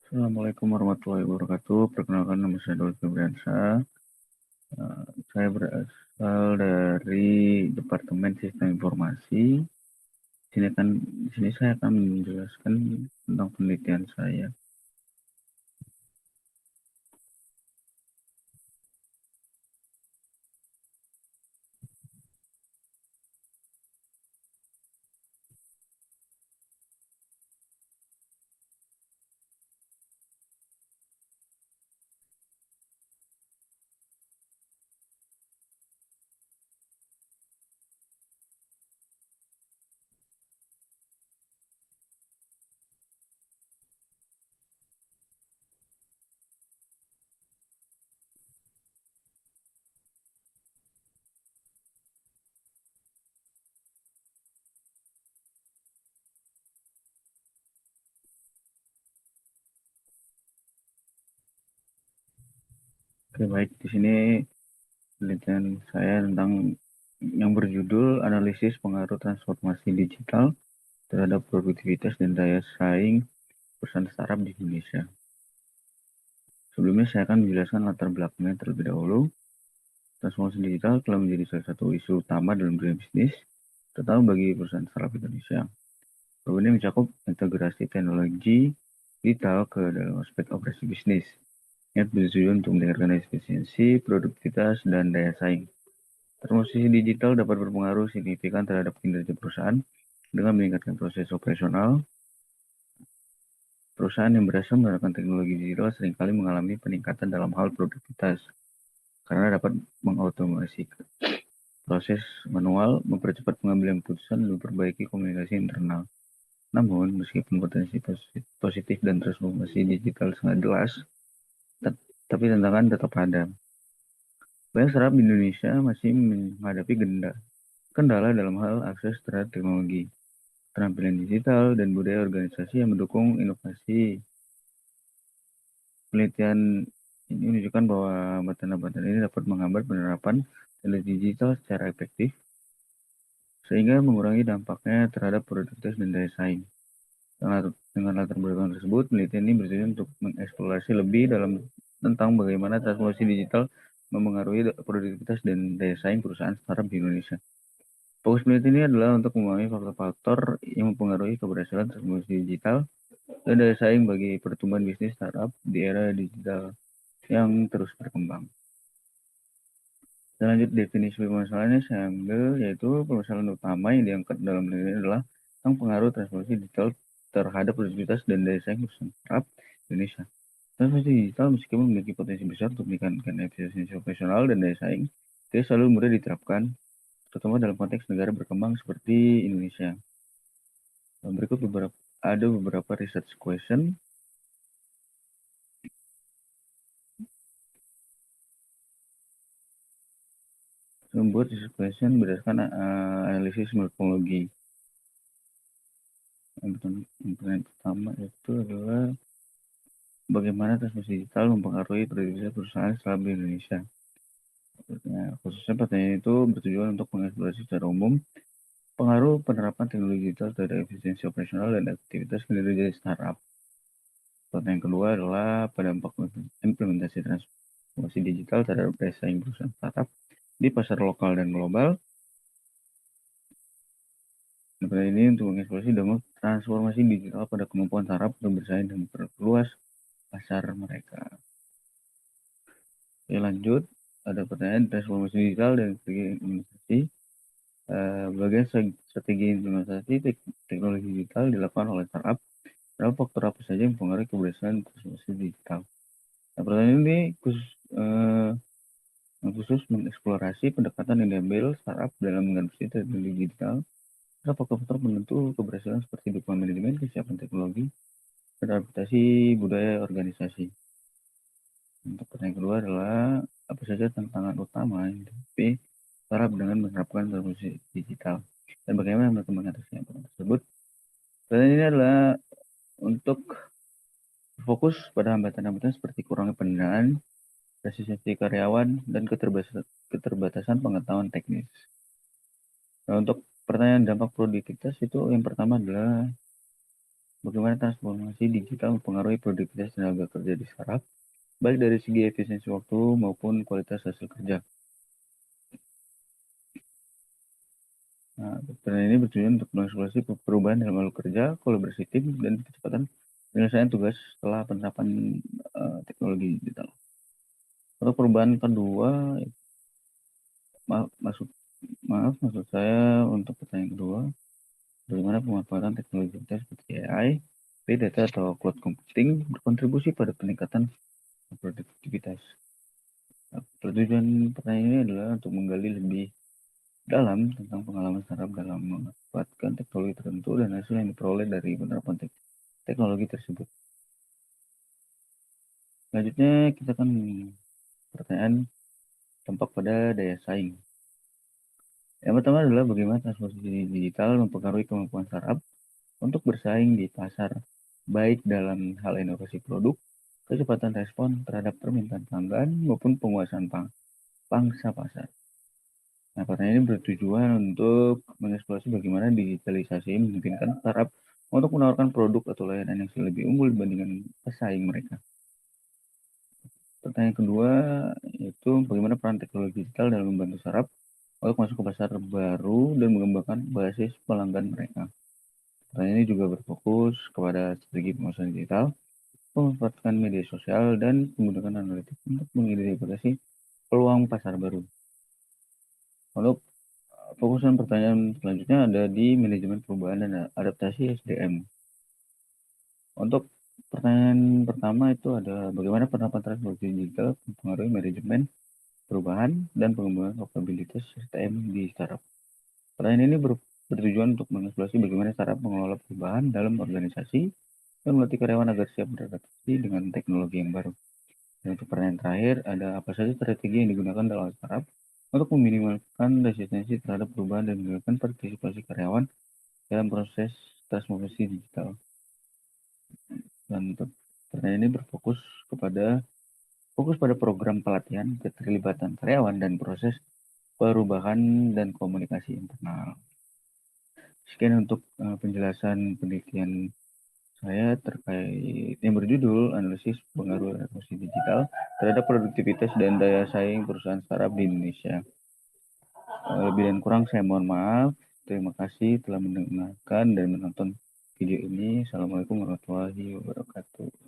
Assalamualaikum warahmatullahi wabarakatuh. Perkenalkan, nama saya Doli Febriansyah. Saya berasal dari Departemen Sistem Informasi. Di sini saya akan menjelaskan tentang penelitian saya. Oke, baik. Di sini penelitian saya tentang yang berjudul Analisis Pengaruh Transformasi Digital terhadap Produktivitas dan Daya Saing Perusahaan Startup di Indonesia. Sebelumnya saya akan menjelaskan latar belakangnya terlebih dahulu. Transformasi digital telah menjadi salah satu isu utama dalam dunia bisnis, terutama bagi perusahaan startup Indonesia. Program ini mencakup integrasi teknologi digital ke dalam aspek operasi bisnis, yang bertujuan untuk meningkatkan efisiensi, produktivitas, dan daya saing. Transformasi digital dapat berpengaruh signifikan terhadap kinerja perusahaan dengan meningkatkan proses operasional. Perusahaan yang berhasil menerapkan teknologi digital seringkali mengalami peningkatan dalam hal produktivitas karena dapat mengautomasi proses manual, mempercepat pengambilan keputusan, dan memperbaiki komunikasi internal. Namun, meskipun potensi positif dan transformasi digital sangat jelas, tapi tantangan tetap ada. Banyak startup di Indonesia masih menghadapi kendala dalam hal akses terhadap teknologi, keterampilan digital, dan budaya organisasi yang mendukung inovasi. Penelitian ini menunjukkan bahwa hambatan-hambatan ini dapat menghambat penerapan teknologi digital secara efektif, sehingga mengurangi dampaknya terhadap produktivitas dan daya saing. Dengan latar belakang tersebut, penelitian ini bertujuan untuk mengeksplorasi lebih dalam tentang bagaimana transformasi digital mempengaruhi produktivitas dan daya saing perusahaan startup di Indonesia. Fokus penelitian ini adalah untuk memahami faktor-faktor yang mempengaruhi keberhasilan transformasi digital dan daya saing bagi pertumbuhan bisnis startup di era digital yang terus berkembang. Dan lanjut, definisi permasalahannya saya ambil, yaitu permasalahan utama yang diangkat dalam penelitian ini adalah tentang pengaruh transformasi digital terhadap produktivitas dan daya saing perusahaan startup Indonesia. Transformasi digital meskipun memiliki potensi besar untuk meningkatkan efisiensi operasional dan daya saing, tidak selalu mudah diterapkan, terutama dalam konteks negara berkembang seperti Indonesia. Dan berikut ada beberapa research question. Membuat research question berdasarkan analisis metodologi. Yang pertama itu adalah bagaimana transformasi digital mempengaruhi produktivitas perusahaan startup di Indonesia. Khususnya pertanyaan itu bertujuan untuk mengeksplorasi secara umum pengaruh penerapan teknologi digital terhadap efisiensi operasional dan aktivitas kinerja startup. Pertanyaan kedua adalah pada dampak implementasi transformasi digital terhadap daya saing perusahaan startup di pasar lokal dan global. Pertanyaan ini untuk mengeksplorasi dampak transformasi digital pada kemampuan startup untuk bersaing dan memperluas pasar mereka. Oke, lanjut. Ada pertanyaan transformasi digital dan strategi implementasi. Bagian strategi implementasi teknologi digital dilakukan oleh startup. Berapa faktor apa saja yang mempengaruhi keberhasilan transformasi digital? Nah, pertanyaan ini khusus mengeksplorasi pendekatan yang diambil startup dalam mengadopsi teknologi digital. Ada faktor-faktor penentu keberhasilan seperti dukungan manajemen, kesiapan teknologi, dan adaptasi budaya organisasi. Untuk pertanyaan kedua adalah apa saja tantangan utama yang dihadapi startup dengan menerapkan transformasi digital dan bagaimana mereka mengatasi tantangan tersebut. Pertanyaan ini adalah untuk fokus pada hambatan-hambatan seperti kurangnya pendanaan, resistensi karyawan, dan keterbatasan pengetahuan teknis. Nah, untuk pertanyaan dampak produktivitas itu yang pertama adalah bagaimana transformasi digital mempengaruhi produktivitas tenaga kerja di startup, baik dari segi efisiensi waktu maupun kualitas hasil kerja. Nah, tren ini bertujuan untuk mengeksplorasi perubahan dalam alur kerja, kolaborasi tim, dan kecepatan penyelesaian tugas setelah penerapan teknologi digital. Untuk perubahan kedua, maksud saya untuk pertanyaan kedua, bagaimana pemanfaatan teknologi digital seperti AI, big data atau cloud computing berkontribusi pada peningkatan produktivitas. Nah, tujuan pertanyaan ini adalah untuk menggali lebih dalam tentang pengalaman startup dalam memanfaatkan teknologi tertentu dan hasil yang diperoleh dari penerapan teknologi tersebut. Selanjutnya kita akan pertanyaan dampak pada daya saing. Yang pertama adalah bagaimana transformasi digital mempengaruhi kemampuan startup untuk bersaing di pasar, baik dalam hal inovasi produk, kecepatan respon terhadap permintaan pelanggan, maupun penguasaan pangsa pasar. Nah, pertanyaan ini bertujuan untuk mengeksplorasi bagaimana digitalisasi memungkinkan startup untuk menawarkan produk atau layanan yang lebih unggul dibandingkan pesaing mereka. Pertanyaan kedua yaitu bagaimana peran teknologi digital dalam membantu startup untuk masuk ke pasar baru dan mengembangkan basis pelanggan mereka. Pertanyaan ini juga berfokus kepada strategi pemasaran digital, memanfaatkan media sosial, dan menggunakan analitik untuk mengidentifikasi peluang pasar baru. Untuk fokusan pertanyaan selanjutnya ada di manajemen perubahan dan adaptasi SDM. Untuk pertanyaan pertama itu ada bagaimana penerapan transformasi digital mempengaruhi manajemen perubahan dan pengembangan kapabilitas SDM di startup. Pertanyaan ini bertujuan untuk mengeksplorasi bagaimana startup mengelola perubahan dalam organisasi dan melatih karyawan agar siap beradaptasi dengan teknologi yang baru. Dan untuk pertanyaan terakhir, ada apa saja strategi yang digunakan dalam startup untuk meminimalkan resistensi terhadap perubahan dan meningkatkan partisipasi karyawan dalam proses transformasi digital. Dan untuk pertanyaan ini berfokus pada program pelatihan, keterlibatan karyawan, dan proses perubahan dan komunikasi internal. Sekian untuk penjelasan penelitian saya terkait yang berjudul analisis pengaruh revolusi digital terhadap produktivitas dan daya saing perusahaan startup di Indonesia. Lebih dan kurang saya mohon maaf. Terima kasih telah mendengarkan dan menonton video ini. Assalamualaikum warahmatullahi wabarakatuh.